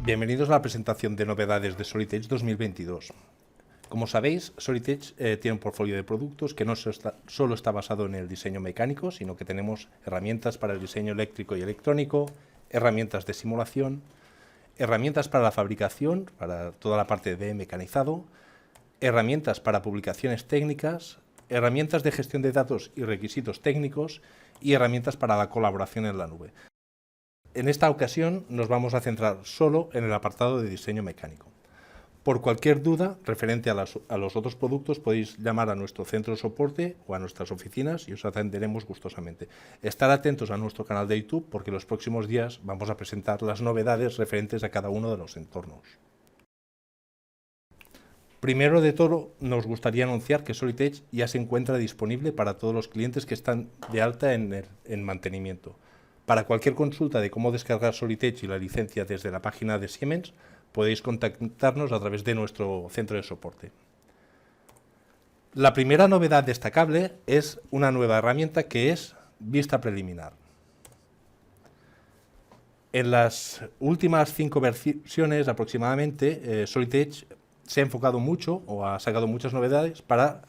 Bienvenidos a la presentación de novedades de Solid Edge 2022. Como sabéis, Solid Edge tiene un portfolio de productos que no solo está basado en el diseño mecánico, sino que tenemos herramientas para el diseño eléctrico y electrónico, herramientas de simulación, herramientas para la fabricación, para toda la parte de mecanizado, herramientas para publicaciones técnicas, herramientas de gestión de datos y requisitos técnicos y herramientas para la colaboración en la nube. En esta ocasión nos vamos a centrar solo en el apartado de diseño mecánico. Por cualquier duda referente a los otros productos podéis llamar a nuestro centro de soporte o a nuestras oficinas y os atenderemos gustosamente. Estar atentos a nuestro canal de YouTube porque los próximos días vamos a presentar las novedades referentes a cada uno de los entornos. Primero de todo, nos gustaría anunciar que Solid Edge ya se encuentra disponible para todos los clientes que están de alta en mantenimiento. Para cualquier consulta de cómo descargar Solid Edge y la licencia desde la página de Siemens, podéis contactarnos a través de nuestro centro de soporte. La primera novedad destacable es una nueva herramienta que es Vista Preliminar. En las últimas 5 versiones aproximadamente, Solid Edge se ha enfocado mucho o ha sacado muchas novedades para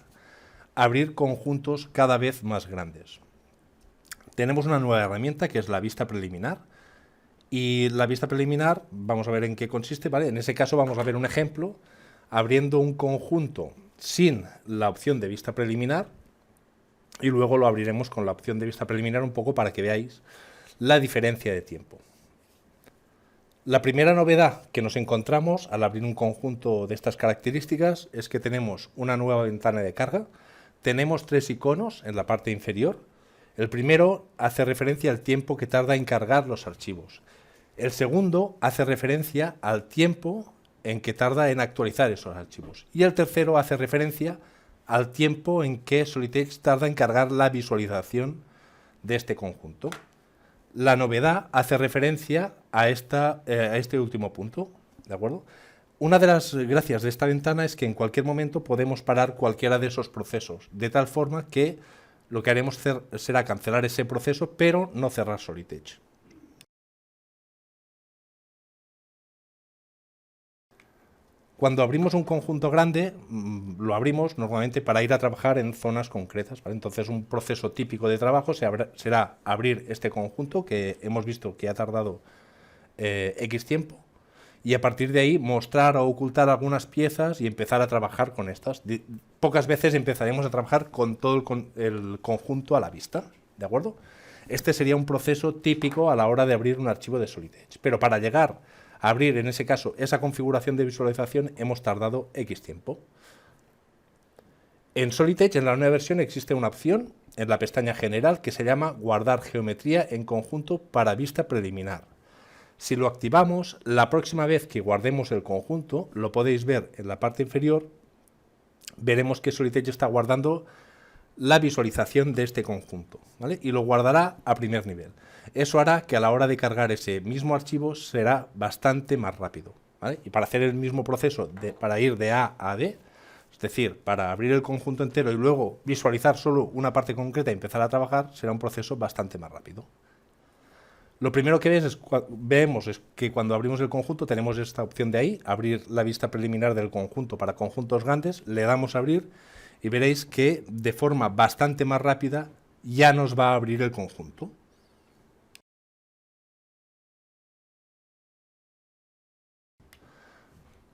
abrir conjuntos cada vez más grandes. Tenemos una nueva herramienta que es la vista preliminar y la vista preliminar, vamos a ver en qué consiste, ¿vale? En ese caso vamos a ver un ejemplo abriendo un conjunto sin la opción de vista preliminar y luego lo abriremos con la opción de vista preliminar un poco para que veáis la diferencia de tiempo. La primera novedad que nos encontramos al abrir un conjunto de estas características es que tenemos una nueva ventana de carga, tenemos 3 iconos en la parte inferior. El primero hace referencia al tiempo que tarda en cargar los archivos. El segundo hace referencia al tiempo en que tarda en actualizar esos archivos. Y el tercero hace referencia al tiempo en que Solid Edge tarda en cargar la visualización de este conjunto. La novedad hace referencia a este último punto, ¿de acuerdo? Una de las gracias de esta ventana es que en cualquier momento podemos parar cualquiera de esos procesos, de tal forma que lo que haremos será cancelar ese proceso, pero no cerrar Solid Edge. Cuando abrimos un conjunto grande, lo abrimos normalmente para ir a trabajar en zonas concretas, ¿vale? Entonces, un proceso típico de trabajo será abrir este conjunto, que hemos visto que ha tardado X tiempo, y a partir de ahí mostrar o ocultar algunas piezas y empezar a trabajar con estas. Pocas veces empezaremos a trabajar con todo el conjunto a la vista, ¿de acuerdo? Este sería un proceso típico a la hora de abrir un archivo de Solid Edge, pero para llegar a abrir, en ese caso, esa configuración de visualización hemos tardado X tiempo. En Solid Edge, en la nueva versión, existe una opción en la pestaña General que se llama Guardar geometría en conjunto para vista preliminar. Si lo activamos, la próxima vez que guardemos el conjunto, lo podéis ver en la parte inferior, veremos que Solid Edge está guardando la visualización de este conjunto, ¿vale? Y lo guardará a primer nivel. Eso hará que a la hora de cargar ese mismo archivo será bastante más rápido, ¿vale? Y para hacer el mismo proceso, para ir de A a D, es decir, para abrir el conjunto entero y luego visualizar solo una parte concreta y empezar a trabajar, será un proceso bastante más rápido. Lo primero que vemos es que cuando abrimos el conjunto tenemos esta opción de ahí, abrir la vista preliminar del conjunto para conjuntos grandes, le damos a abrir y veréis que de forma bastante más rápida ya nos va a abrir el conjunto.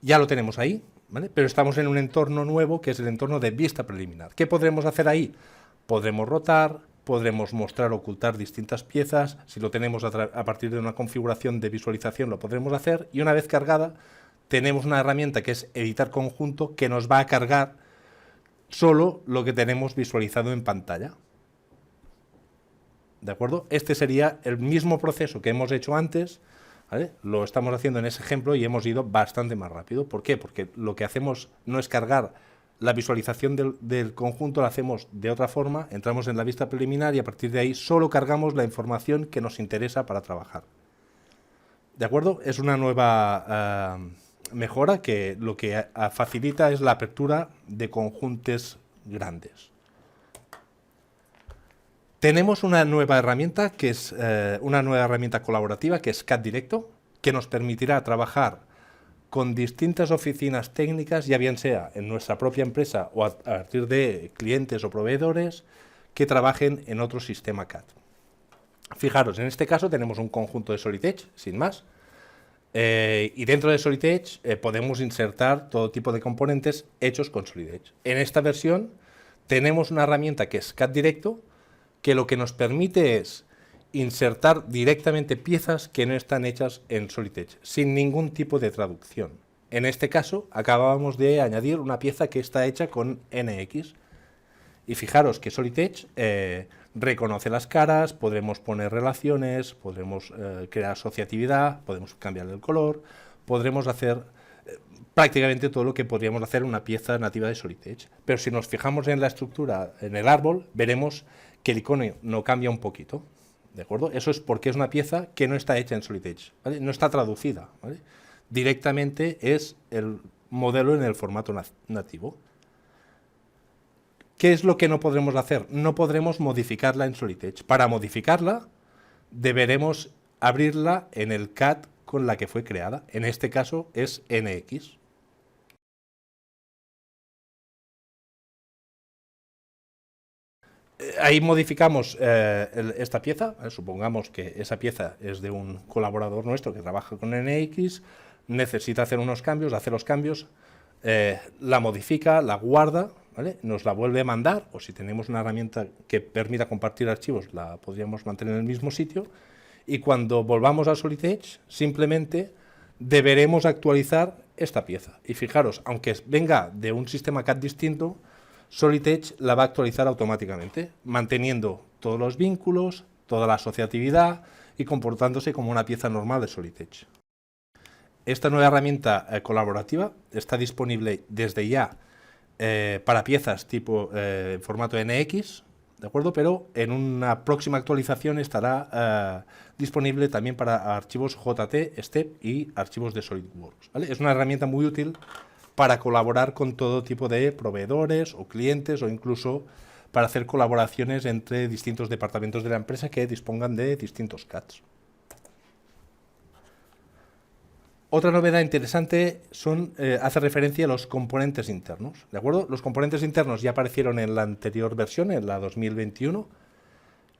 Ya lo tenemos ahí, ¿vale? Pero estamos en un entorno nuevo que es el entorno de vista preliminar. ¿Qué podremos hacer ahí? Podremos rotar, podremos mostrar o ocultar distintas piezas, si lo tenemos a partir de una configuración de visualización lo podremos hacer y una vez cargada tenemos una herramienta que es editar conjunto que nos va a cargar solo lo que tenemos visualizado en pantalla. ¿De acuerdo? Este sería el mismo proceso que hemos hecho antes, ¿vale? Lo estamos haciendo en ese ejemplo y hemos ido bastante más rápido. ¿Por qué? Porque lo que hacemos no es cargar la visualización del conjunto, la hacemos de otra forma, entramos en la vista preliminar y a partir de ahí solo cargamos la información que nos interesa para trabajar. ¿De acuerdo? Es una nueva mejora que lo que facilita es la apertura de conjuntos grandes. Tenemos una nueva herramienta que es una nueva herramienta colaborativa que es CAD Directo. que nos permitirá trabajar con distintas oficinas técnicas, ya bien sea en nuestra propia empresa o a partir de clientes o proveedores que trabajen en otro sistema CAD. Fijaros, en este caso tenemos un conjunto de Solid Edge, sin más, y dentro de Solid Edge podemos insertar todo tipo de componentes hechos con Solid Edge. En esta versión tenemos una herramienta que es CAD Directo, que lo que nos permite es insertar directamente piezas que no están hechas en Solid Edge, sin ningún tipo de traducción. En este caso, acabábamos de añadir una pieza que está hecha con NX. Y fijaros que Solid Edge reconoce las caras, podremos poner relaciones, podremos crear asociatividad, podemos cambiar el color, podremos hacer prácticamente todo lo que podríamos hacer en una pieza nativa de Solid Edge. Pero si nos fijamos en la estructura, en el árbol, veremos que el icono no cambia un poquito. ¿De acuerdo? Eso es porque es una pieza que no está hecha en Solid Edge, ¿vale? No está traducida, ¿vale? Directamente es el modelo en el formato nativo. ¿Qué es lo que no podremos hacer? No podremos modificarla en Solid Edge. Para modificarla, deberemos abrirla en el CAD con la que fue creada. En este caso es NX. Ahí modificamos esta pieza, supongamos que esa pieza es de un colaborador nuestro que trabaja con NX, necesita hacer unos cambios, hace los cambios, la modifica, la guarda, ¿vale? Nos la vuelve a mandar, o si tenemos una herramienta que permita compartir archivos, la podríamos mantener en el mismo sitio, y cuando volvamos a Solid Edge, simplemente deberemos actualizar esta pieza. Y fijaros, aunque venga de un sistema CAD distinto, Solid Edge la va a actualizar automáticamente, manteniendo todos los vínculos, toda la asociatividad y comportándose como una pieza normal de Solid Edge. Esta nueva herramienta colaborativa está disponible desde ya para piezas tipo formato NX, ¿de acuerdo? Pero en una próxima actualización estará disponible también para archivos JT, STEP y archivos de SolidWorks, ¿vale? Es una herramienta muy útil para colaborar con todo tipo de proveedores o clientes o incluso para hacer colaboraciones entre distintos departamentos de la empresa que dispongan de distintos CADs. Otra novedad interesante hace referencia a los componentes internos, ¿de acuerdo? Los componentes internos ya aparecieron en la anterior versión, en la 2021,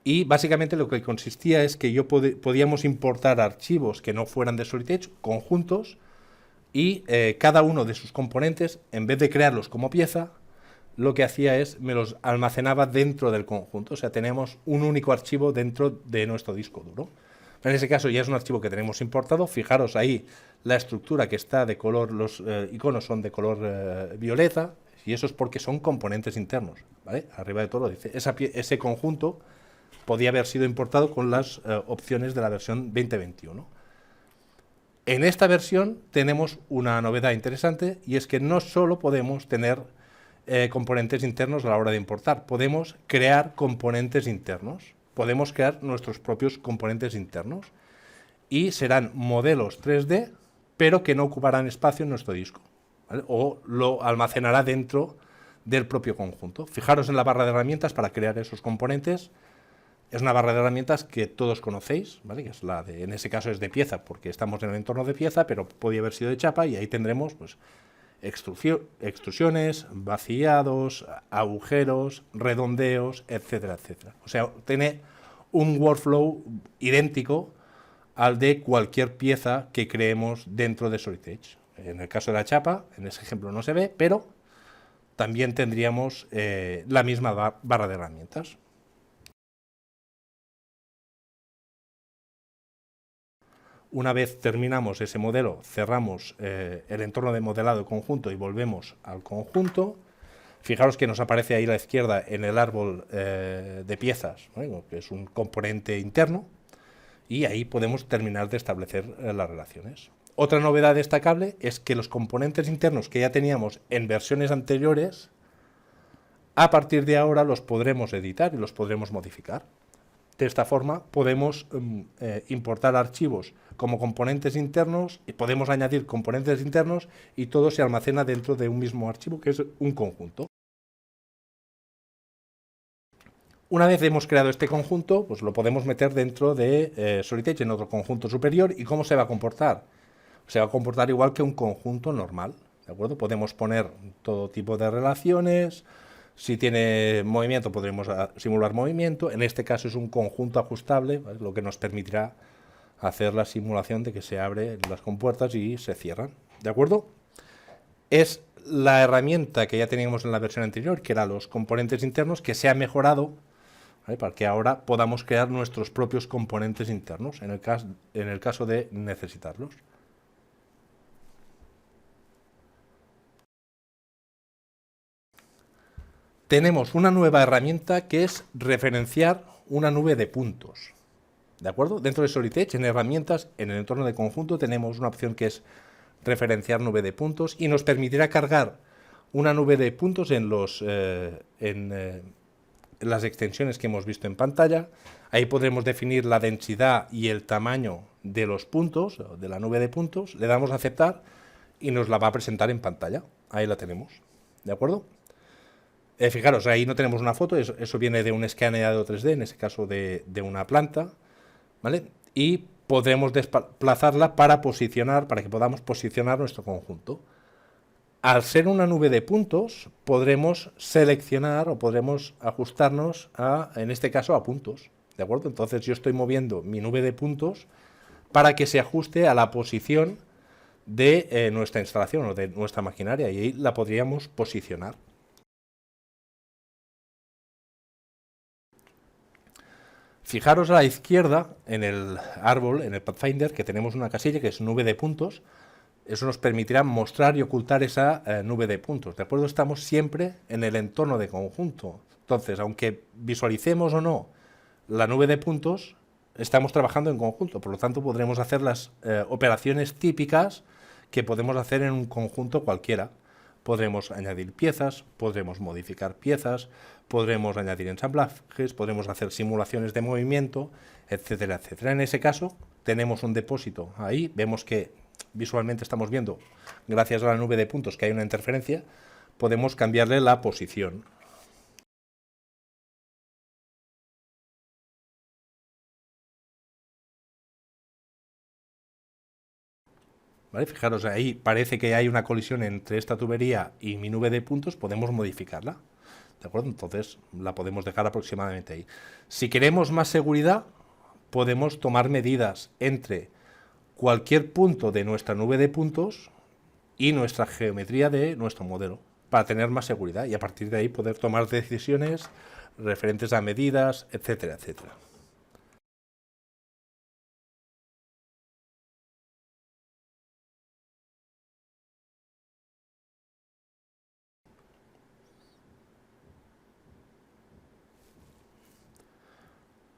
y básicamente lo que consistía es que podíamos importar archivos que no fueran de Solid Edge, conjuntos, y cada uno de sus componentes, en vez de crearlos como pieza, lo que hacía es me los almacenaba dentro del conjunto. O sea, tenemos un único archivo dentro de nuestro disco duro. En ese caso ya es un archivo que tenemos importado. Fijaros ahí la estructura que está de color, los iconos son de color violeta, y eso es porque son componentes internos, ¿vale? Arriba de todo lo dice. Ese conjunto podía haber sido importado con las opciones de la versión 2021. En esta versión tenemos una novedad interesante, y es que no solo podemos tener componentes internos a la hora de importar, podemos crear componentes internos, podemos crear nuestros propios componentes internos, y serán modelos 3D, pero que no ocuparán espacio en nuestro disco, ¿vale? O lo almacenará dentro del propio conjunto. Fijaros en la barra de herramientas para crear esos componentes. Es una barra de herramientas que todos conocéis, ¿vale? Que es en ese caso es de pieza, porque estamos en el entorno de pieza, pero podría haber sido de chapa, y ahí tendremos pues, extrusiones, vaciados, agujeros, redondeos, etcétera, etcétera. O sea, tiene un workflow idéntico al de cualquier pieza que creemos dentro de Solid Edge. En el caso de la chapa, en ese ejemplo no se ve, pero también tendríamos la misma barra de herramientas. Una vez terminamos ese modelo, cerramos el entorno de modelado conjunto y volvemos al conjunto. Fijaros que nos aparece ahí a la izquierda en el árbol de piezas, ¿no? Que es un componente interno, y ahí podemos terminar de establecer las relaciones. Otra novedad destacable es que los componentes internos que ya teníamos en versiones anteriores, a partir de ahora los podremos editar y los podremos modificar. De esta forma podemos importar archivos como componentes internos, y podemos añadir componentes internos, y todo se almacena dentro de un mismo archivo que es un conjunto. Una vez hemos creado este conjunto, pues lo podemos meter dentro de Solid Edge en otro conjunto superior. ¿Y cómo se va a comportar? Se va a comportar igual que un conjunto normal, ¿de acuerdo? Podemos poner todo tipo de relaciones. Si tiene movimiento, podremos simular movimiento. En este caso es un conjunto ajustable, ¿vale? Lo que nos permitirá hacer la simulación de que se abren las compuertas y se cierran, ¿de acuerdo? Es la herramienta que ya teníamos en la versión anterior, que era los componentes internos, que se ha mejorado, ¿vale? Para que ahora podamos crear nuestros propios componentes internos, en el caso de necesitarlos. Tenemos una nueva herramienta que es referenciar una nube de puntos. ¿De acuerdo? Dentro de Solid Edge, en herramientas, en el entorno de conjunto, tenemos una opción que es referenciar nube de puntos y nos permitirá cargar una nube de puntos en las extensiones que hemos visto en pantalla. Ahí podremos definir la densidad y el tamaño de los puntos, de la nube de puntos. Le damos a aceptar y nos la va a presentar en pantalla. Ahí la tenemos. ¿De acuerdo? Fijaros, ahí no tenemos una foto, eso viene de un escaneado 3D, en ese caso de una planta, ¿vale? Y podremos desplazarla para que podamos posicionar nuestro conjunto. Al ser una nube de puntos, podremos seleccionar o podremos ajustarnos en este caso, a puntos, ¿de acuerdo? Entonces yo estoy moviendo mi nube de puntos para que se ajuste a la posición de nuestra instalación o de nuestra maquinaria, y ahí la podríamos posicionar. Fijaros a la izquierda, en el árbol, en el Pathfinder, que tenemos una casilla que es nube de puntos. Eso nos permitirá mostrar y ocultar esa nube de puntos. ¿De acuerdo? Estamos siempre en el entorno de conjunto. Entonces, aunque visualicemos o no la nube de puntos, estamos trabajando en conjunto. Por lo tanto, podremos hacer las operaciones típicas que podemos hacer en un conjunto cualquiera. Podremos añadir piezas, podremos modificar piezas, podremos añadir ensamblajes, podremos hacer simulaciones de movimiento, etcétera, etcétera. En ese caso, tenemos un depósito ahí, vemos que visualmente estamos viendo, gracias a la nube de puntos, que hay una interferencia, podemos cambiarle la posición. ¿Vale? Fijaros, ahí parece que hay una colisión entre esta tubería y mi nube de puntos, podemos modificarla. ¿De acuerdo? Entonces la podemos dejar aproximadamente ahí. Si queremos más seguridad, podemos tomar medidas entre cualquier punto de nuestra nube de puntos y nuestra geometría de nuestro modelo, para tener más seguridad y a partir de ahí poder tomar decisiones referentes a medidas, etcétera, etcétera.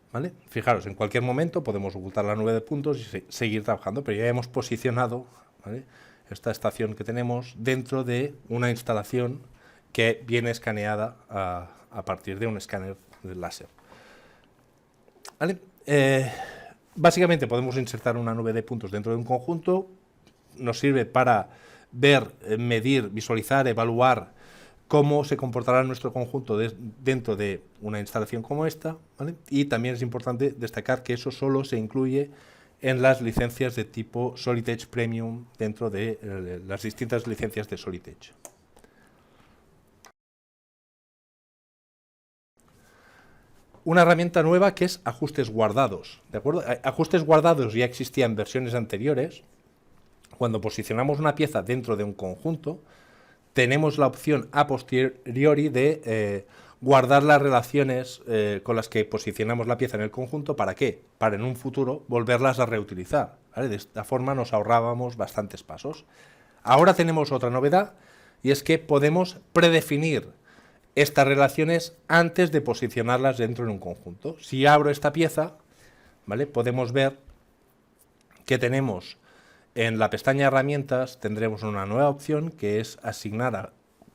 ¿Vale? Fijaros, en cualquier momento podemos ocultar la nube de puntos y seguir trabajando, pero ya hemos posicionado, ¿vale?, esta estación que tenemos dentro de una instalación que viene escaneada a partir de un escáner de láser. ¿Vale? Básicamente podemos insertar una nube de puntos dentro de un conjunto. Nos sirve para ver, medir, visualizar, evaluar cómo se comportará nuestro conjunto dentro de una instalación como esta, ¿vale? Y también es importante destacar que eso solo se incluye en las licencias de tipo Solid Edge Premium dentro de las distintas licencias de Solid Edge. Una herramienta nueva que es ajustes guardados, ¿de acuerdo? Ajustes guardados ya existían en versiones anteriores. Cuando posicionamos una pieza dentro de un conjunto, tenemos la opción a posteriori de guardar las relaciones con las que posicionamos la pieza en el conjunto. ¿Para qué? Para en un futuro volverlas a reutilizar, ¿vale? De esta forma nos ahorrábamos bastantes pasos. Ahora tenemos otra novedad, y es que podemos predefinir estas relaciones antes de posicionarlas dentro de un conjunto. Si abro esta pieza, ¿vale?, podemos ver que tenemos en la pestaña herramientas, tendremos una nueva opción que es asignar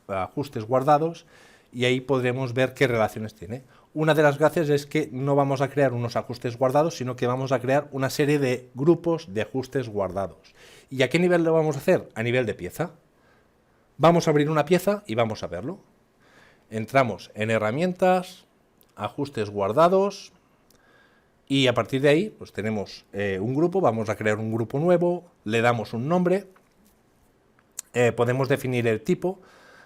a ajustes guardados, y ahí podremos ver qué relaciones tiene. Una de las gracias es que no vamos a crear unos ajustes guardados, sino que vamos a crear una serie de grupos de ajustes guardados. ¿Y a qué nivel lo vamos a hacer? A nivel de pieza. Vamos a abrir una pieza y vamos a verlo. Entramos en herramientas, ajustes guardados, y a partir de ahí pues tenemos un grupo, vamos a crear un grupo nuevo, le damos un nombre, podemos definir el tipo,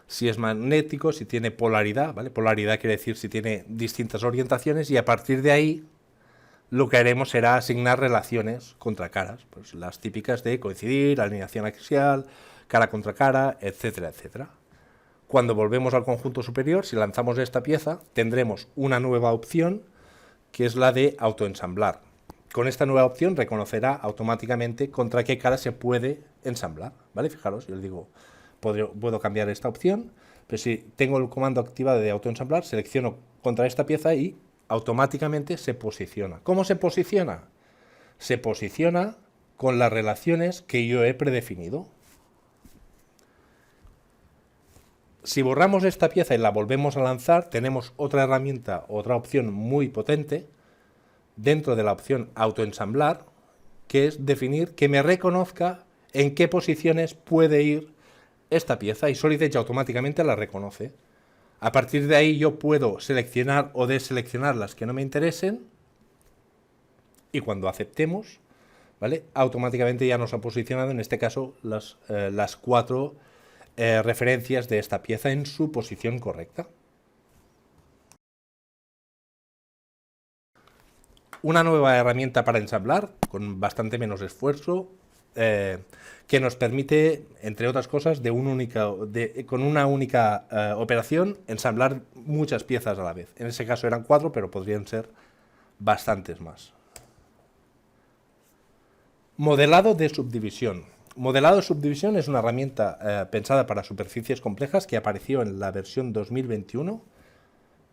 si es magnético, si tiene polaridad, ¿vale? Polaridad quiere decir si tiene distintas orientaciones, y a partir de ahí lo que haremos será asignar relaciones contra caras, pues las típicas de coincidir, alineación axial, cara contra cara, etcétera, etcétera. Cuando volvemos al conjunto superior, si lanzamos esta pieza, tendremos una nueva opción, que es la de autoensamblar. Con esta nueva opción reconocerá automáticamente contra qué cara se puede ensamblar, ¿vale? Fijaros, yo les digo, puedo cambiar esta opción, pero si tengo el comando activado de autoensamblar, selecciono contra esta pieza y automáticamente se posiciona. ¿Cómo se posiciona? Se posiciona con las relaciones que yo he predefinido. Si borramos esta pieza y la volvemos a lanzar, tenemos otra herramienta, otra opción muy potente, dentro de la opción autoensamblar, que es definir que me reconozca en qué posiciones puede ir esta pieza, y Solid Edge automáticamente la reconoce. A partir de ahí yo puedo seleccionar o deseleccionar las que no me interesen, y cuando aceptemos, ¿vale?, automáticamente ya nos ha posicionado, en este caso, las 4 referencias de esta pieza en su posición correcta. Una nueva herramienta para ensamblar, con bastante menos esfuerzo, que nos permite, entre otras cosas, con una única operación, ensamblar muchas piezas a la vez. En ese caso eran 4, pero podrían ser bastantes más. Modelado de subdivisión. Modelado de subdivisión es una herramienta pensada para superficies complejas que apareció en la versión 2021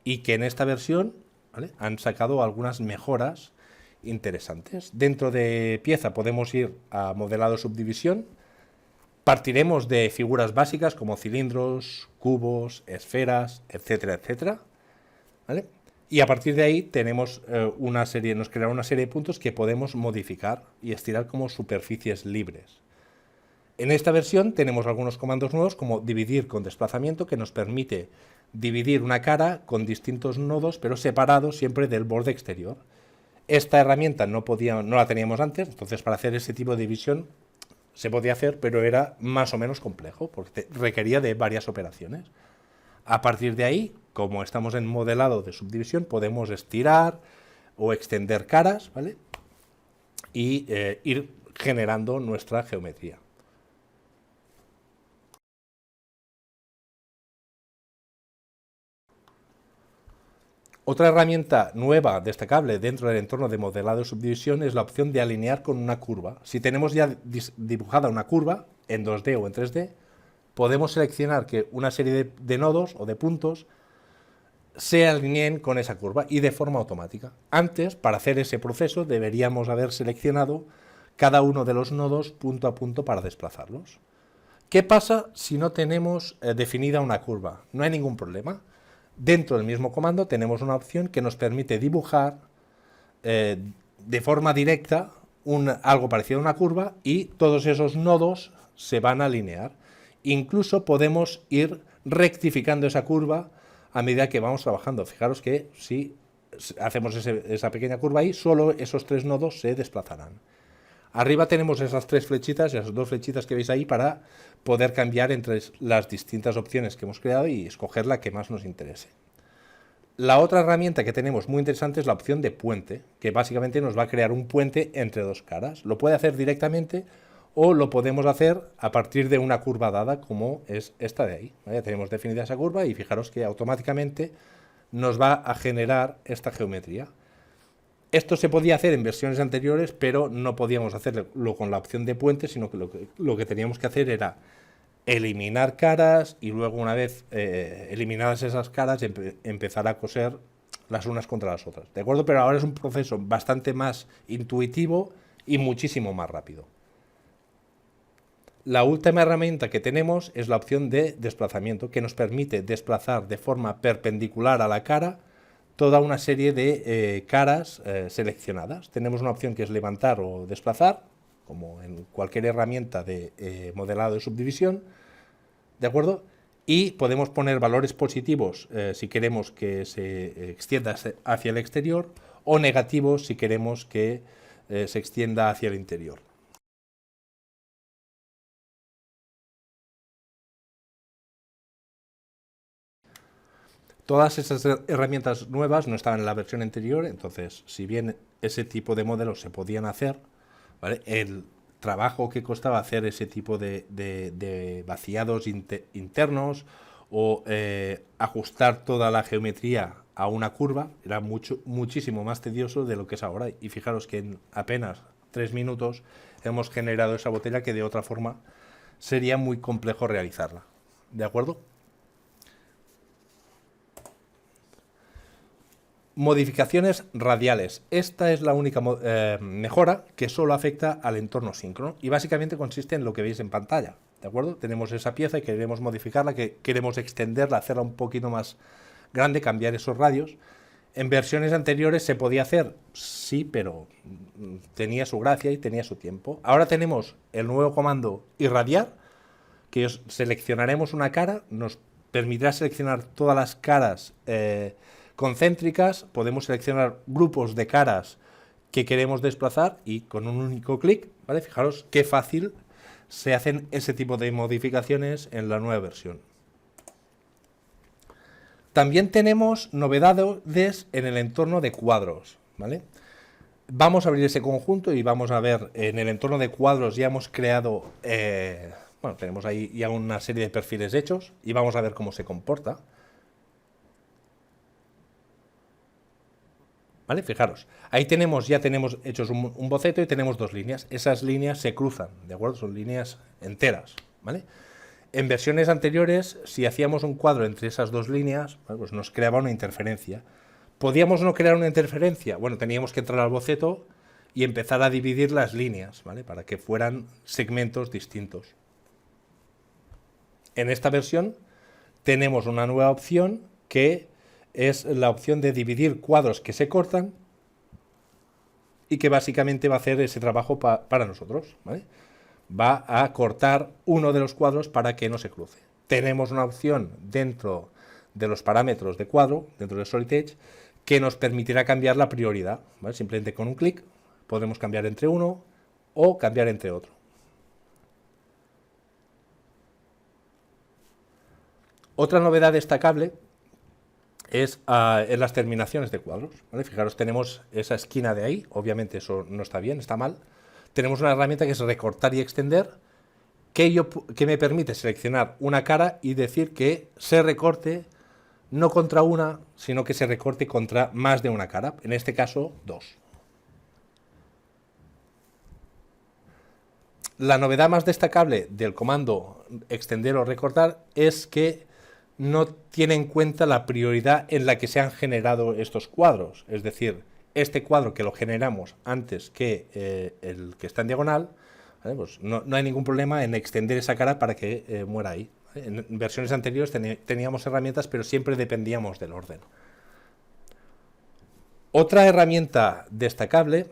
y que en esta versión, ¿vale?, han sacado algunas mejoras interesantes. Dentro de pieza podemos ir a modelado de subdivisión. Partiremos de figuras básicas como cilindros, cubos, esferas, etcétera, etcétera, ¿vale? Y a partir de ahí tenemos nos creará una serie de puntos que podemos modificar y estirar como superficies libres. En esta versión tenemos algunos comandos nuevos, como dividir con desplazamiento, que nos permite dividir una cara con distintos nodos, pero separados siempre del borde exterior. Esta herramienta no la teníamos antes, entonces para hacer ese tipo de división se podía hacer, pero era más o menos complejo, porque requería de varias operaciones. A partir de ahí, como estamos en modelado de subdivisión, podemos estirar o extender caras, ¿vale?, y ir generando nuestra geometría. Otra herramienta nueva, destacable dentro del entorno de modelado de subdivisión, es la opción de alinear con una curva. Si tenemos ya dibujada una curva en 2D o en 3D, podemos seleccionar que una serie de nodos o de puntos se alineen con esa curva y de forma automática. Antes, para hacer ese proceso, deberíamos haber seleccionado cada uno de los nodos punto a punto para desplazarlos. ¿Qué pasa si no tenemos definida una curva? No hay ningún problema. Dentro del mismo comando tenemos una opción que nos permite dibujar de forma directa algo parecido a una curva, y todos esos nodos se van a alinear. Incluso podemos ir rectificando esa curva a medida que vamos trabajando. Fijaros que si hacemos esa pequeña curva ahí, solo esos 3 nodos se desplazarán. Arriba tenemos esas 3 flechitas, esas 2 flechitas que veis ahí, para poder cambiar entre las distintas opciones que hemos creado y escoger la que más nos interese. La otra herramienta que tenemos muy interesante es la opción de puente, que básicamente nos va a crear un puente entre 2 caras. Lo puede hacer directamente o lo podemos hacer a partir de una curva dada, como es esta de ahí. Ya tenemos definida esa curva y fijaros que automáticamente nos va a generar esta geometría. Esto se podía hacer en versiones anteriores, pero no podíamos hacerlo con la opción de puente, sino que lo que teníamos que hacer era eliminar caras y luego, una vez eliminadas esas caras, empezar a coser las unas contra las otras, ¿de acuerdo? Pero ahora es un proceso bastante más intuitivo y muchísimo más rápido. La última herramienta que tenemos es la opción de desplazamiento, que nos permite desplazar de forma perpendicular a la cara toda una serie de caras seleccionadas. Tenemos una opción que es levantar o desplazar, como en cualquier herramienta de modelado de subdivisión, ¿de acuerdo? y podemos poner valores positivos si queremos que se extienda hacia el exterior, o negativos si queremos que se extienda hacia el interior. Todas esas herramientas nuevas no estaban en la versión anterior, entonces, si bien ese tipo de modelos se podían hacer, ¿vale?, el trabajo que costaba hacer ese tipo de vaciados internos o ajustar toda la geometría a una curva era muchísimo más tedioso de lo que es ahora. Y fijaros que en apenas 3 minutos hemos generado esa botella que de otra forma sería muy complejo realizarla. ¿De acuerdo? Modificaciones radiales. Esta es la única mejora que solo afecta al entorno síncrono y básicamente consiste en lo que veis en pantalla. ¿De acuerdo? Tenemos esa pieza y queremos modificarla, que queremos extenderla, hacerla un poquito más grande, cambiar esos radios. En versiones anteriores se podía hacer, sí, pero tenía su gracia y tenía su tiempo. Ahora tenemos el nuevo comando irradiar, que seleccionaremos una cara, nos permitirá seleccionar todas las caras concéntricas, podemos seleccionar grupos de caras que queremos desplazar y con un único clic, ¿vale? Fijaros qué fácil se hacen ese tipo de modificaciones en la nueva versión. También tenemos novedades en el entorno de cuadros, ¿vale? Vamos a abrir ese conjunto y vamos a ver, en el entorno de cuadros ya hemos creado, bueno, tenemos ahí ya una serie de perfiles hechos y vamos a ver cómo se comporta. ¿Vale? Fijaros, ahí ya tenemos hechos un boceto y tenemos dos líneas. Esas líneas se cruzan, ¿de acuerdo? Son líneas enteras, ¿vale? En versiones anteriores, si hacíamos un cuadro entre esas dos líneas, ¿vale?, pues nos creaba una interferencia. ¿Podíamos no crear una interferencia? Bueno, teníamos que entrar al boceto y empezar a dividir las líneas, ¿vale?, para que fueran segmentos distintos. En esta versión tenemos una nueva opción que es la opción de dividir cuadros que se cortan y que básicamente va a hacer ese trabajo para nosotros, ¿vale? Va a cortar uno de los cuadros para que no se cruce. Tenemos una opción dentro de los parámetros de cuadro, dentro de Solid Edge, que nos permitirá cambiar la prioridad, ¿vale? Simplemente con un clic podemos cambiar entre uno o cambiar entre otro. Otra novedad destacable es en las terminaciones de cuadros, ¿vale? Fijaros, tenemos esa esquina de ahí, obviamente eso no está bien, está mal. Tenemos una herramienta que es recortar y extender, que me permite seleccionar una cara y decir que se recorte no contra una, sino que se recorte contra más de una cara, en este caso dos. La novedad más destacable del comando extender o recortar es que no tiene en cuenta la prioridad en la que se han generado estos cuadros. Es decir, este cuadro que lo generamos antes que el que está en diagonal, ¿vale?, pues no hay ningún problema en extender esa cara para que muera ahí. En versiones anteriores teníamos herramientas, pero siempre dependíamos del orden. Otra herramienta destacable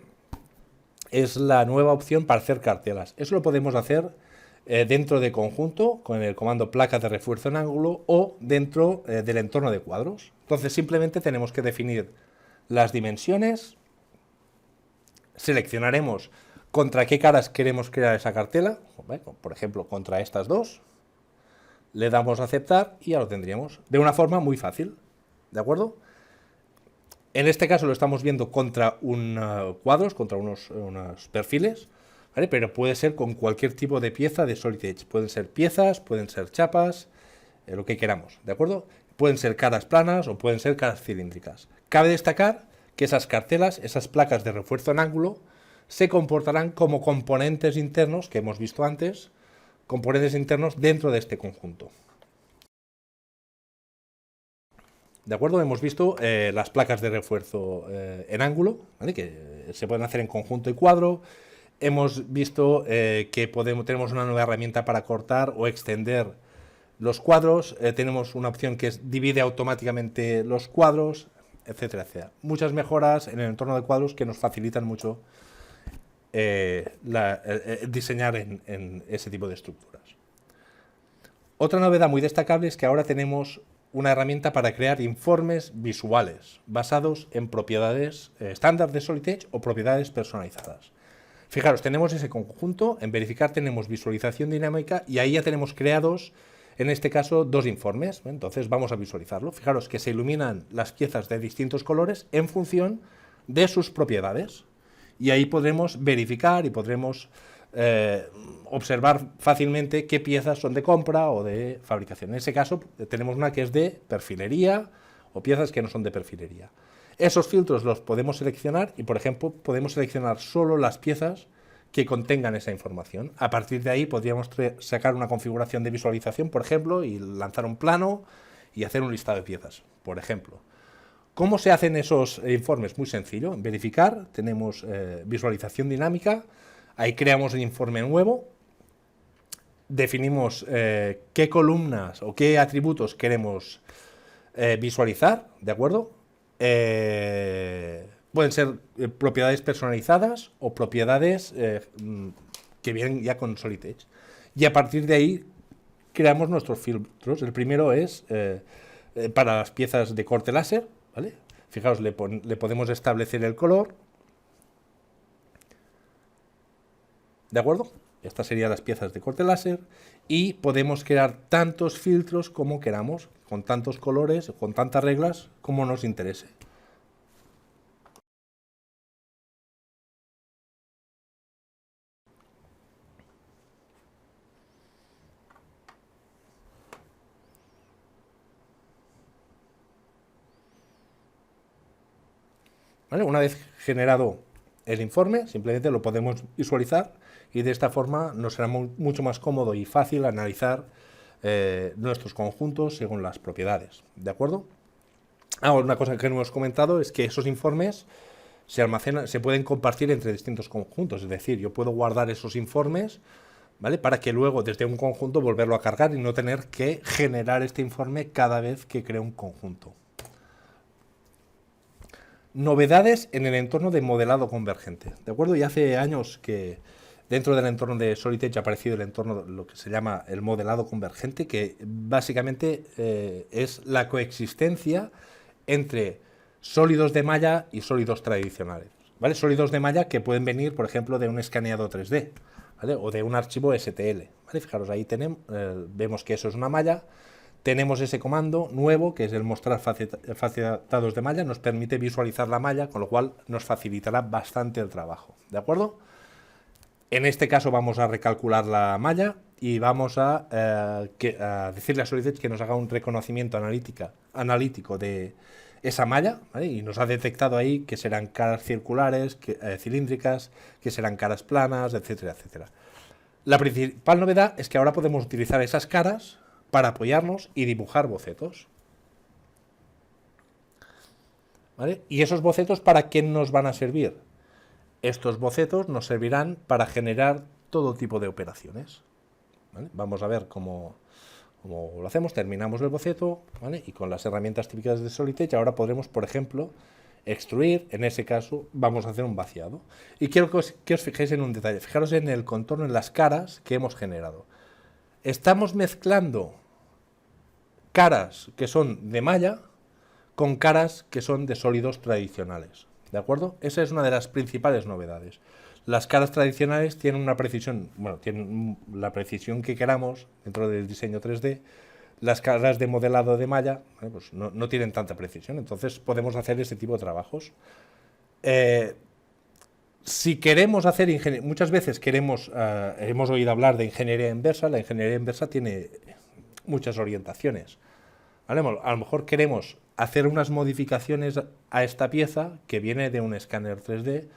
es la nueva opción para hacer cartelas. Eso lo podemos hacer dentro de conjunto con el comando placa de refuerzo en ángulo o dentro del entorno de cuadros. Entonces simplemente tenemos que definir las dimensiones, seleccionaremos contra qué caras queremos crear esa cartela, por ejemplo contra estas dos, le damos a aceptar y ya lo tendríamos de una forma muy fácil, ¿de acuerdo? En este caso lo estamos viendo contra cuadros, contra unos perfiles, ¿vale?, pero puede ser con cualquier tipo de pieza de Solid Edge. Pueden ser piezas, pueden ser chapas, lo que queramos, ¿de acuerdo? Pueden ser caras planas o pueden ser caras cilíndricas. Cabe destacar que esas cartelas, esas placas de refuerzo en ángulo, se comportarán como componentes internos que hemos visto antes, componentes internos dentro de este conjunto. ¿De acuerdo? Hemos visto las placas de refuerzo en ángulo, ¿vale?, que se pueden hacer en conjunto y cuadro. Hemos visto que tenemos una nueva herramienta para cortar o extender los cuadros. Tenemos una opción que divide automáticamente los cuadros, etcétera, etcétera. Muchas mejoras en el entorno de cuadros que nos facilitan mucho diseñar en ese tipo de estructuras. Otra novedad muy destacable es que ahora tenemos una herramienta para crear informes visuales basados en propiedades estándar de Solid Edge o propiedades personalizadas. Fijaros, tenemos ese conjunto, en verificar tenemos visualización dinámica y ahí ya tenemos creados, en este caso, 2 informes. Entonces vamos a visualizarlo. Fijaros que se iluminan las piezas de distintos colores en función de sus propiedades. Y ahí podremos verificar y podremos observar fácilmente qué piezas son de compra o de fabricación. En ese caso tenemos una que es de perfilería o piezas que no son de perfilería. Esos filtros los podemos seleccionar y, por ejemplo, podemos seleccionar solo las piezas que contengan esa información. A partir de ahí podríamos sacar una configuración de visualización, por ejemplo, y lanzar un plano y hacer un listado de piezas, por ejemplo. ¿Cómo se hacen esos informes? Muy sencillo. En verificar tenemos visualización dinámica. Ahí creamos un informe nuevo, definimos qué columnas o qué atributos queremos visualizar, ¿de acuerdo? Pueden ser propiedades personalizadas o propiedades que vienen ya con Solid Edge. Y a partir de ahí creamos nuestros filtros. El primero es para las piezas de corte láser, ¿vale? Fijaos, le podemos establecer el color. ¿De acuerdo? Estas serían las piezas de corte láser y podemos crear tantos filtros como queramos, con tantos colores, con tantas reglas como nos interese. ¿Vale? Una vez generado el informe, simplemente lo podemos visualizar y de esta forma nos será mucho más cómodo y fácil analizar nuestros conjuntos según las propiedades. ¿De acuerdo? Una cosa que no hemos comentado es que esos informes se pueden compartir entre distintos conjuntos. Es decir, yo puedo guardar esos informes, ¿vale?, para que luego desde un conjunto volverlo a cargar y no tener que generar este informe cada vez que creo un conjunto. Novedades en el entorno de modelado convergente. ¿De acuerdo? Ya hace años que dentro del entorno de Solid Edge ha aparecido el entorno, lo que se llama el modelado convergente, que básicamente es la coexistencia entre sólidos de malla y sólidos tradicionales. ¿Vale? Sólidos de malla que pueden venir, por ejemplo, de un escaneado 3D, ¿vale?, o de un archivo STL. ¿Vale? Fijaros, ahí vemos que eso es una malla. Tenemos ese comando nuevo, que es el mostrar facetados de malla, nos permite visualizar la malla, con lo cual nos facilitará bastante el trabajo. ¿De acuerdo? En este caso vamos a recalcular la malla y vamos a decirle a Solid Edge que nos haga un reconocimiento analítico de esa malla, ¿vale? Y nos ha detectado ahí que serán caras circulares, cilíndricas, que serán caras planas, etcétera, etcétera. La principal novedad es que ahora podemos utilizar esas caras para apoyarnos y dibujar bocetos. ¿Vale? ¿Y esos bocetos para qué nos van a servir? Estos bocetos nos servirán para generar todo tipo de operaciones. ¿Vale? Vamos a ver cómo lo hacemos. Terminamos el boceto, ¿vale?, y con las herramientas típicas de Solid Edge ahora podremos, por ejemplo, extruir. En ese caso vamos a hacer un vaciado. Y quiero que os fijéis en un detalle. Fijaros en el contorno, en las caras que hemos generado. Estamos mezclando caras que son de malla con caras que son de sólidos tradicionales. ¿De acuerdo? Esa es una de las principales novedades. Las caras tradicionales tienen una precisión, bueno, tienen la precisión que queramos dentro del diseño 3D. Las caras de modelado de malla, pues no tienen tanta precisión, entonces podemos hacer ese tipo de trabajos. Si queremos hacer ingeniería, muchas veces hemos oído hablar de ingeniería inversa. La ingeniería inversa tiene muchas orientaciones, ¿vale? A lo mejor queremos hacer unas modificaciones a esta pieza que viene de un escáner 3D,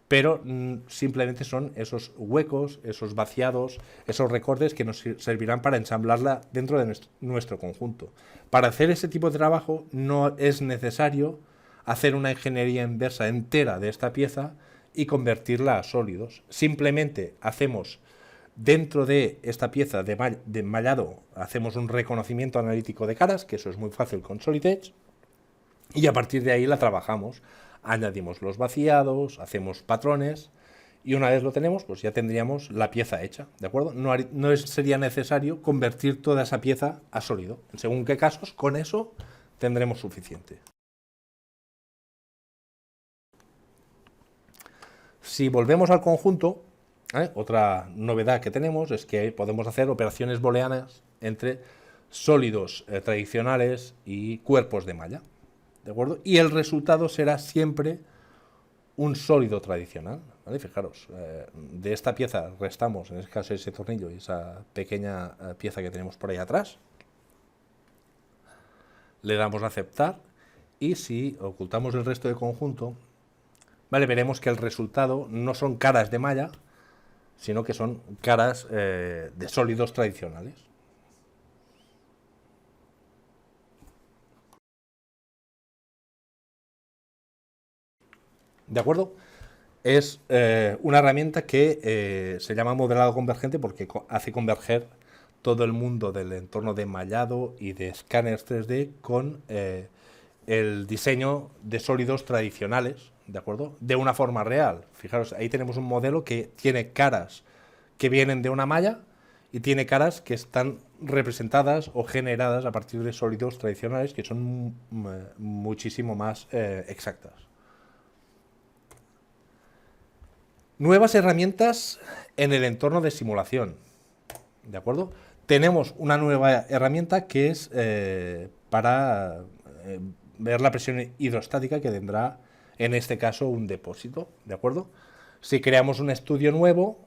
pero simplemente son esos huecos, esos vaciados, esos recortes que nos servirán para ensamblarla dentro de nuestro conjunto. Para hacer ese tipo de trabajo no es necesario hacer una ingeniería inversa entera de esta pieza y convertirla a sólidos. Simplemente hacemos dentro de esta pieza de mallado, hacemos un reconocimiento analítico de caras, que eso es muy fácil con Solid Edge, y a partir de ahí la trabajamos. Añadimos los vaciados, hacemos patrones Y una vez lo tenemos, pues ya tendríamos la pieza hecha, ¿de acuerdo? No sería necesario convertir toda esa pieza a sólido. En según qué casos, con eso tendremos suficiente. Si volvemos al conjunto, otra novedad que tenemos es que podemos hacer operaciones booleanas entre sólidos tradicionales y cuerpos de malla, ¿de acuerdo? Y el resultado será siempre un sólido tradicional, ¿vale? Fijaros, de esta pieza restamos, en este caso, ese tornillo y esa pequeña pieza que tenemos por ahí atrás, le damos a aceptar, y si ocultamos el resto del conjunto, ¿vale? Veremos que el resultado no son caras de malla, sino que son caras de sólidos tradicionales. ¿De acuerdo? Es una herramienta que se llama modelado convergente porque hace converger todo el mundo del entorno de mallado y de escáneres 3D con el diseño de sólidos tradicionales, ¿de acuerdo? De una forma real. Fijaros, ahí tenemos un modelo que tiene caras que vienen de una malla y tiene caras que están representadas o generadas a partir de sólidos tradicionales que son muchísimo más exactas. Nuevas herramientas en el entorno de simulación, ¿de acuerdo? Tenemos una nueva herramienta que es para ver la presión hidrostática que tendrá, en este caso, un depósito, ¿de acuerdo? Si creamos un estudio nuevo,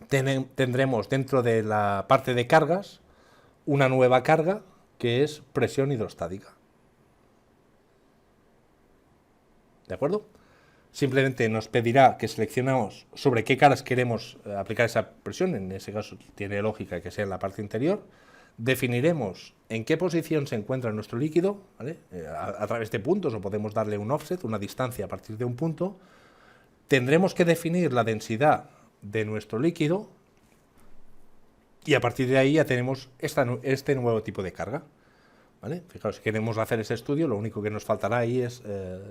tendremos dentro de la parte de cargas una nueva carga que es presión hidrostática, ¿de acuerdo? Simplemente nos pedirá que seleccionemos sobre qué caras queremos aplicar esa presión, en ese caso tiene lógica que sea en la parte interior. Definiremos en qué posición se encuentra nuestro líquido, ¿vale? A través de puntos, o podemos darle un offset, una distancia a partir de un punto. Tendremos que definir la densidad de nuestro líquido y a partir de ahí ya tenemos este nuevo tipo de carga, ¿vale? Fijaos, si queremos hacer ese estudio, lo único que nos faltará ahí es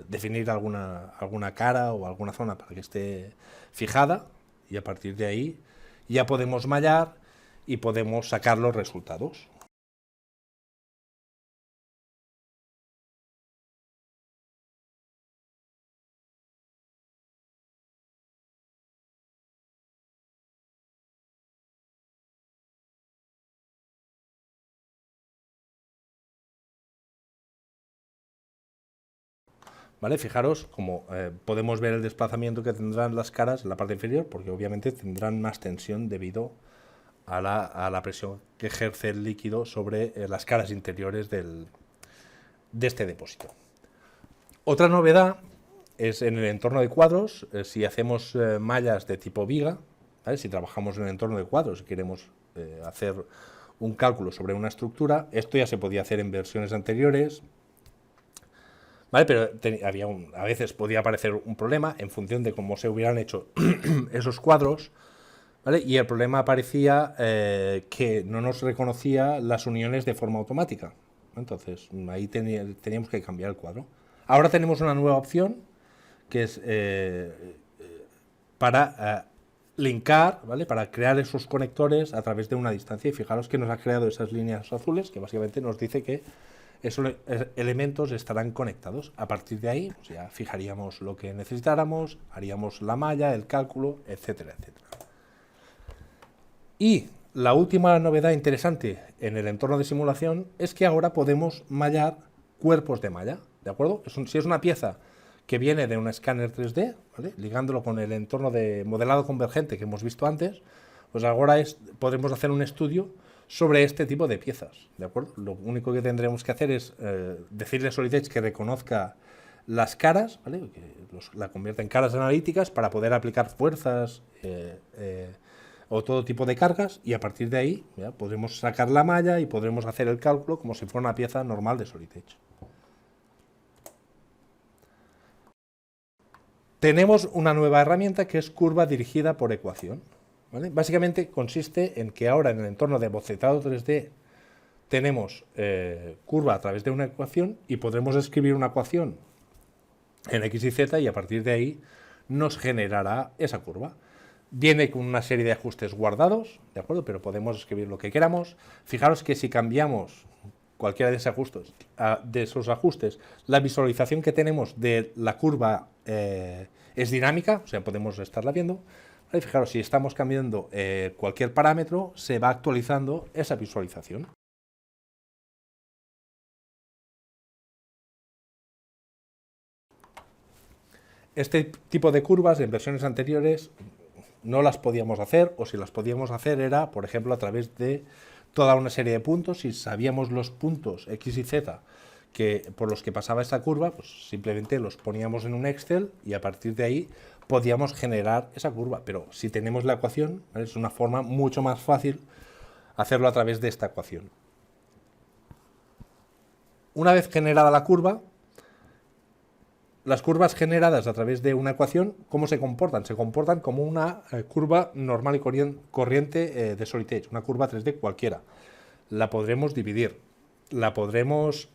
definir alguna cara o alguna zona para que esté fijada, y a partir de ahí ya podemos mallar y podemos sacar los resultados. ¿Vale? Fijaros como podemos ver el desplazamiento que tendrán las caras en la parte inferior, porque obviamente tendrán más tensión debido a la presión que ejerce el líquido sobre las caras interiores de este depósito. Otra novedad es en el entorno de cuadros. Si hacemos mallas de tipo viga, ¿vale? Si trabajamos en el entorno de cuadros y queremos hacer un cálculo sobre una estructura, esto ya se podía hacer en versiones anteriores, ¿vale? Pero a veces podía aparecer un problema en función de cómo se hubieran hecho esos cuadros, ¿vale? Y el problema aparecía que no nos reconocía las uniones de forma automática. Entonces, ahí teníamos que cambiar el cuadro. Ahora tenemos una nueva opción que es para linkar, ¿vale? Para crear esos conectores a través de una distancia. Y fijaros que nos ha creado esas líneas azules que básicamente nos dice que esos elementos estarán conectados. A partir de ahí, pues ya fijaríamos lo que necesitáramos, haríamos la malla, el cálculo, etcétera, etcétera. Y la última novedad interesante en el entorno de simulación es que ahora podemos mallar cuerpos de malla, ¿de acuerdo? Si es una pieza que viene de un escáner 3D, ¿vale? Ligándolo con el entorno de modelado convergente que hemos visto antes, pues ahora podremos hacer un estudio sobre este tipo de piezas, ¿de acuerdo? Lo único que tendremos que hacer es decirle a Solid Edge que reconozca las caras, ¿vale? Que la convierta en caras analíticas para poder aplicar fuerzas o todo tipo de cargas, y a partir de ahí ya podremos sacar la malla y podremos hacer el cálculo como si fuera una pieza normal de Solid Edge. Tenemos una nueva herramienta que es curva dirigida por ecuación, ¿vale? Básicamente consiste en que ahora en el entorno de bocetado 3D tenemos curva a través de una ecuación y podremos escribir una ecuación en X y Z, y a partir de ahí nos generará esa curva. Viene con una serie de ajustes guardados, ¿de acuerdo? Pero podemos escribir lo que queramos. Fijaros que si cambiamos cualquiera de esos ajustes, la visualización que tenemos de la curva es dinámica, o sea, podemos estarla viendo. ¿Vale? Fijaros, si estamos cambiando cualquier parámetro, se va actualizando esa visualización. Este tipo de curvas en versiones anteriores no las podíamos hacer, o si las podíamos hacer era, por ejemplo, a través de toda una serie de puntos. Si sabíamos los puntos X y Z por los que pasaba esta curva, pues simplemente los poníamos en un Excel y a partir de ahí podíamos generar esa curva. Pero si tenemos la ecuación, ¿vale? Es una forma mucho más fácil hacerlo a través de esta ecuación. Una vez generada la curva, las curvas generadas a través de una ecuación, ¿cómo se comportan? Se comportan como una curva normal y corriente de Solid Edge, una curva 3D cualquiera. La podremos dividir, podremos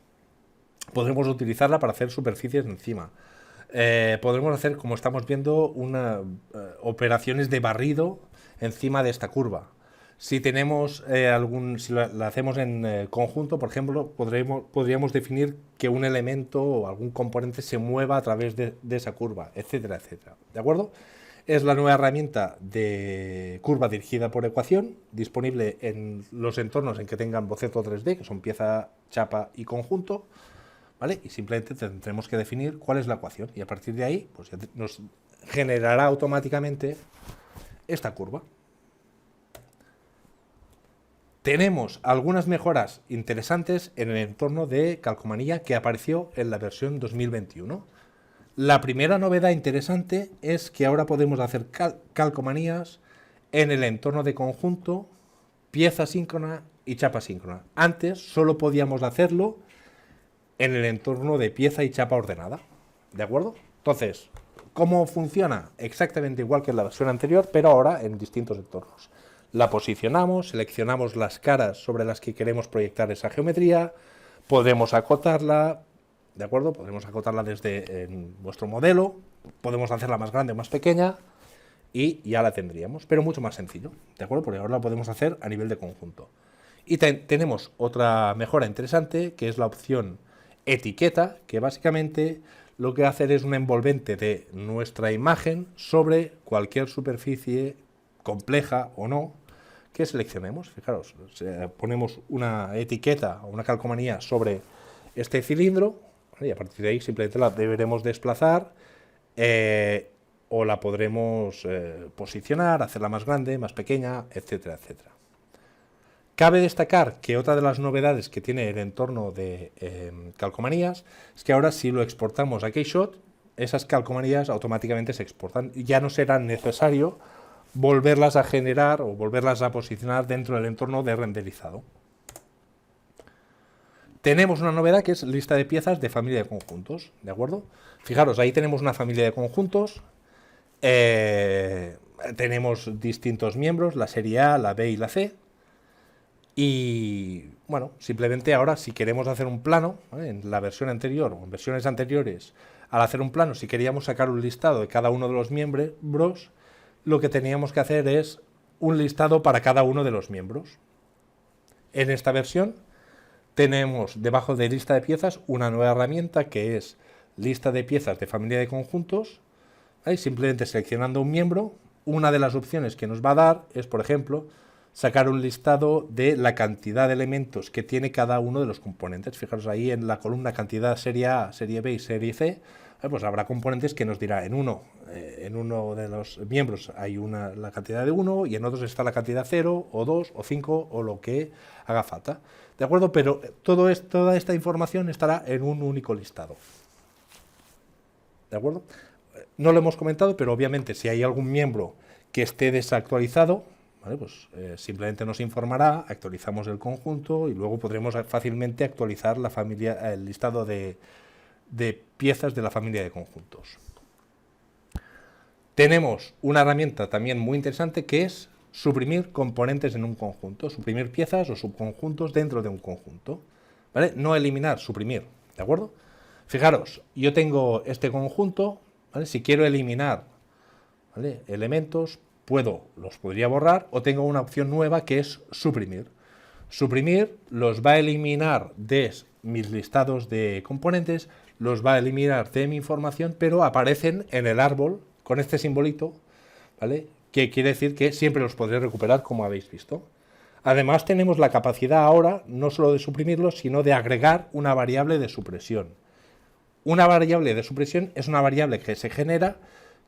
utilizarla para hacer superficies encima. Podremos hacer, como estamos viendo, operaciones de barrido encima de esta curva. Si tenemos si la hacemos en conjunto, por ejemplo, podríamos definir que un elemento o algún componente se mueva a través de esa curva, etcétera, etcétera. ¿De acuerdo? Es la nueva herramienta de curva dirigida por ecuación, disponible en los entornos en que tengan boceto 3D, que son pieza, chapa y conjunto, ¿vale? Y simplemente tendremos que definir cuál es la ecuación y a partir de ahí pues, nos generará automáticamente esta curva. Tenemos algunas mejoras interesantes en el entorno de calcomanía que apareció en la versión 2021. La primera novedad interesante es que ahora podemos hacer calcomanías en el entorno de conjunto, pieza síncrona y chapa síncrona. Antes solo podíamos hacerlo en el entorno de pieza y chapa ordenada. ¿De acuerdo? Entonces, ¿cómo funciona? Exactamente igual que en la versión anterior, pero ahora en distintos entornos. La posicionamos, seleccionamos las caras sobre las que queremos proyectar esa geometría, podemos acotarla, ¿de acuerdo? Podemos acotarla desde vuestro modelo, podemos hacerla más grande o más pequeña y ya la tendríamos, pero mucho más sencillo, ¿de acuerdo? Porque ahora la podemos hacer a nivel de conjunto. Y tenemos otra mejora interesante, que es la opción etiqueta, que básicamente lo que hace es un envolvente de nuestra imagen sobre cualquier superficie compleja o no que seleccionemos. Fijaros, ponemos una etiqueta o una calcomanía sobre este cilindro, ¿vale? Y a partir de ahí simplemente la deberemos desplazar o la podremos posicionar, hacerla más grande, más pequeña, etcétera, etcétera. Cabe destacar que otra de las novedades que tiene el entorno de calcomanías es que ahora si lo exportamos a Keyshot, esas calcomanías automáticamente se exportan y ya no será necesario volverlas a generar o volverlas a posicionar dentro del entorno de renderizado. Tenemos una novedad que es lista de piezas de familia de conjuntos, ¿de acuerdo? Fijaros, ahí tenemos una familia de conjuntos, tenemos distintos miembros, la serie A, la B y la C, y bueno, simplemente ahora si queremos hacer un plano, ¿vale? En la versión anterior o en versiones anteriores, al hacer un plano, si queríamos sacar un listado de cada uno de los miembros, lo que teníamos que hacer es un listado para cada uno de los miembros. En esta versión tenemos debajo de lista de piezas una nueva herramienta que es lista de piezas de familia de conjuntos. ¿Vale? Simplemente seleccionando un miembro, una de las opciones que nos va a dar es, por ejemplo, sacar un listado de la cantidad de elementos que tiene cada uno de los componentes. Fijaros ahí en la columna cantidad serie A, serie B y serie C, pues habrá componentes que nos dirá en uno de los miembros hay la cantidad de 1 y en otros está la cantidad 0 o 2 o 5 o lo que haga falta. ¿De acuerdo? Pero toda esta información estará en un único listado. ¿De acuerdo? No lo hemos comentado, pero obviamente si hay algún miembro que esté desactualizado, ¿vale? Pues simplemente nos informará, actualizamos el conjunto y luego podremos fácilmente actualizar el listado de piezas de la familia de conjuntos. Tenemos una herramienta también muy interesante que es suprimir componentes en un conjunto, suprimir piezas o subconjuntos dentro de un conjunto, ¿vale? No eliminar, suprimir, ¿de acuerdo? Fijaros, yo tengo este conjunto, ¿vale? Si quiero eliminar ¿vale? Elementos, los podría borrar, o tengo una opción nueva que es suprimir. Suprimir los va a eliminar de mis listados de componentes, los va a eliminar de mi información, pero aparecen en el árbol con este simbolito, ¿vale? Que quiere decir que siempre los podré recuperar, como habéis visto. Además, tenemos la capacidad ahora no solo de suprimirlos, sino de agregar una variable de supresión. Una variable de supresión es una variable que se genera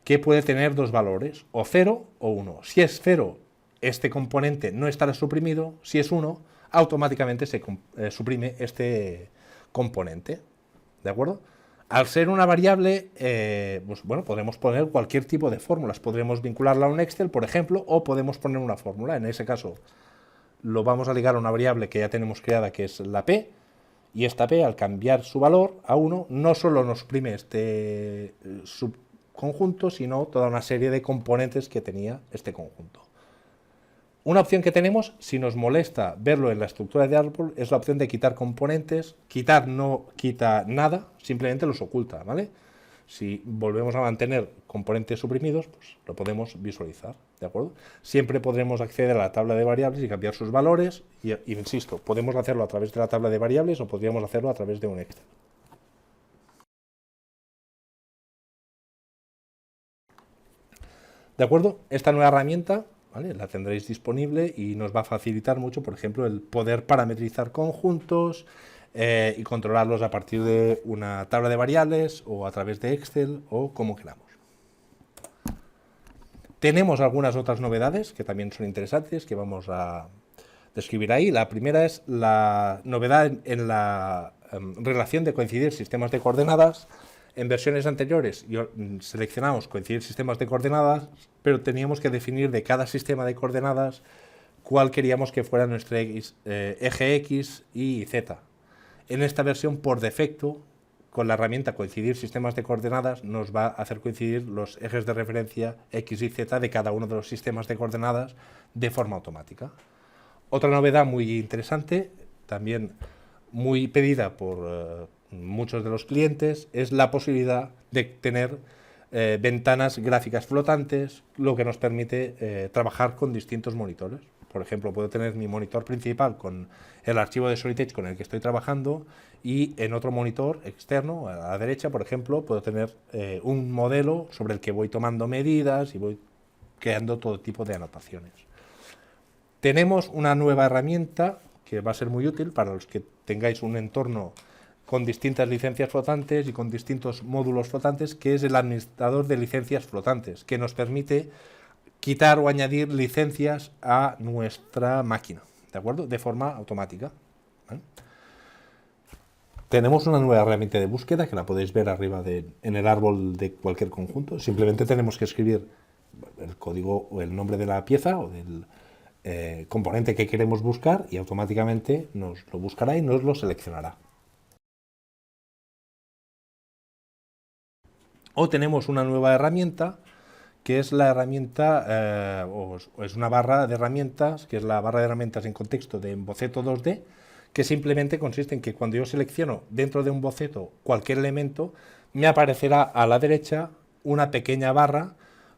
que puede tener dos valores, o 0 o 1. Si es 0, este componente no estará suprimido. Si es 1, automáticamente se suprime este componente. ¿De acuerdo? Al ser una variable, pues bueno, podemos poner cualquier tipo de fórmulas. Podremos vincularla a un Excel, por ejemplo, o podemos poner una fórmula. En ese caso, lo vamos a ligar a una variable que ya tenemos creada, que es la P, y esta P, al cambiar su valor a 1, no solo nos suprime este subconjunto, sino toda una serie de componentes que tenía este conjunto. Una opción que tenemos, si nos molesta verlo en la estructura de árbol, es la opción de quitar componentes. Quitar no quita nada, simplemente los oculta, ¿vale? Si volvemos a mantener componentes suprimidos, pues lo podemos visualizar, ¿de acuerdo? Siempre podremos acceder a la tabla de variables y cambiar sus valores, y insisto, podemos hacerlo a través de la tabla de variables o podríamos hacerlo a través de un Excel. ¿De acuerdo? Esta nueva herramienta, ¿vale?, la tendréis disponible y nos va a facilitar mucho, por ejemplo, el poder parametrizar conjuntos y controlarlos a partir de una tabla de variables o a través de Excel o como queramos. Tenemos algunas otras novedades que también son interesantes que vamos a describir ahí. La primera es la novedad en la relación de coincidir sistemas de coordenadas. En versiones anteriores seleccionamos coincidir sistemas de coordenadas, pero teníamos que definir de cada sistema de coordenadas cuál queríamos que fuera nuestro eje X y Z. En esta versión, por defecto, con la herramienta coincidir sistemas de coordenadas, nos va a hacer coincidir los ejes de referencia X y Z de cada uno de los sistemas de coordenadas de forma automática. Otra novedad muy interesante, también muy pedida por muchos de los clientes, es la posibilidad de tener ventanas gráficas flotantes, lo que nos permite trabajar con distintos monitores. Por ejemplo, puedo tener mi monitor principal con el archivo de Solid Edge con el que estoy trabajando, y en otro monitor externo, a la derecha, por ejemplo, puedo tener un modelo sobre el que voy tomando medidas y voy creando todo tipo de anotaciones. Tenemos una nueva herramienta que va a ser muy útil para los que tengáis un entorno con distintas licencias flotantes y con distintos módulos flotantes, que es el administrador de licencias flotantes, que nos permite quitar o añadir licencias a nuestra máquina, ¿de acuerdo? De forma automática, ¿vale? Tenemos una nueva herramienta de búsqueda que la podéis ver arriba en el árbol de cualquier conjunto. Simplemente tenemos que escribir el código o el nombre de la pieza o del componente que queremos buscar y automáticamente nos lo buscará y nos lo seleccionará. O tenemos una nueva herramienta que es la herramienta, o es una barra de herramientas, que es la barra de herramientas en contexto de boceto 2D, que simplemente consiste en que cuando yo selecciono dentro de un boceto cualquier elemento, me aparecerá a la derecha una pequeña barra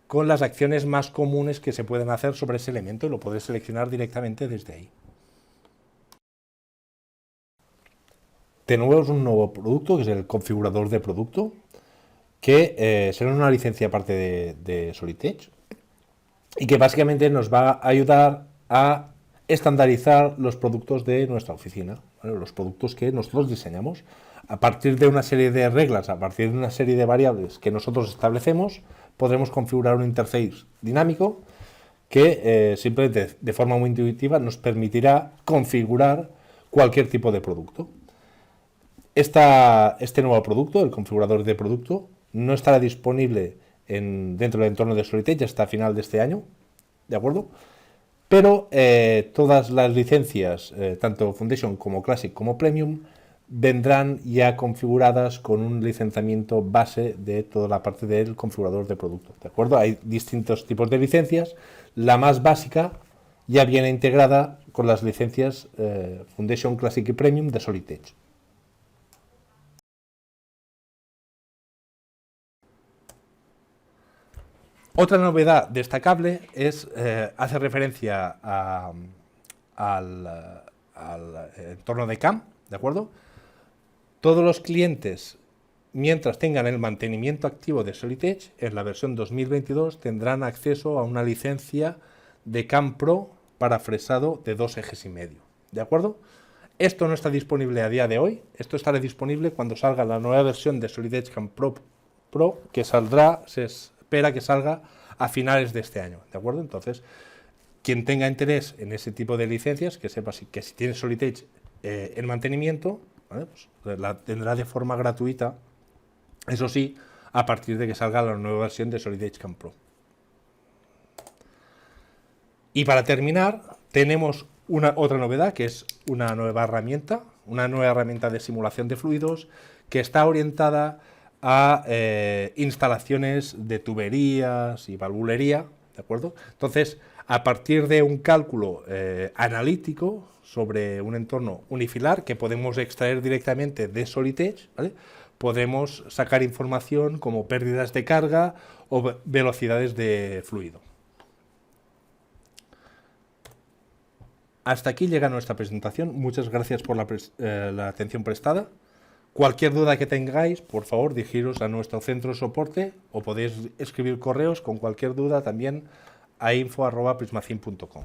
con las acciones más comunes que se pueden hacer sobre ese elemento, y lo podré seleccionar directamente desde ahí. Tenemos un nuevo producto, que es el configurador de producto, que será una licencia aparte de Solid Edge y que básicamente nos va a ayudar a estandarizar los productos de nuestra oficina, ¿vale? Los productos que nosotros diseñamos. A partir de una serie de reglas, a partir de una serie de variables que nosotros establecemos, podremos configurar un interface dinámico que simplemente de forma muy intuitiva nos permitirá configurar cualquier tipo de producto. Este nuevo producto, el configurador de producto, no estará disponible dentro del entorno de Solid Edge hasta final de este año, ¿de acuerdo? Pero todas las licencias, tanto Foundation como Classic como Premium, vendrán ya configuradas con un licenciamiento base de toda la parte del configurador de producto, ¿de acuerdo? Hay distintos tipos de licencias. La más básica ya viene integrada con las licencias Foundation, Classic y Premium de Solid Edge. Otra novedad destacable hace referencia al entorno de CAM, ¿de acuerdo? Todos los clientes, mientras tengan el mantenimiento activo de Solid Edge, en la versión 2022 tendrán acceso a una licencia de CAM Pro para fresado de 2,5 ejes, ¿de acuerdo? Esto no está disponible a día de hoy, esto estará disponible cuando salga la nueva versión de Solid Edge CAM Pro, que saldrá, se espera que salga a finales de este año, ¿de acuerdo? Entonces, quien tenga interés en ese tipo de licencias, que sepa que si tiene Solid Edge en mantenimiento, ¿vale? Pues la tendrá de forma gratuita, eso sí, a partir de que salga la nueva versión de Solid Edge CAM Pro. Y para terminar, tenemos otra novedad, que es una nueva herramienta de simulación de fluidos, que está orientada a instalaciones de tuberías y valvulería, ¿de acuerdo? Entonces, a partir de un cálculo analítico sobre un entorno unifilar que podemos extraer directamente de Solid Edge, ¿vale? Podemos sacar información como pérdidas de carga o velocidades de fluido. Hasta aquí llega nuestra presentación. Muchas gracias por la atención prestada. Cualquier duda que tengáis, por favor, dirigiros a nuestro centro de soporte o podéis escribir correos con cualquier duda también a info@prismacin.com.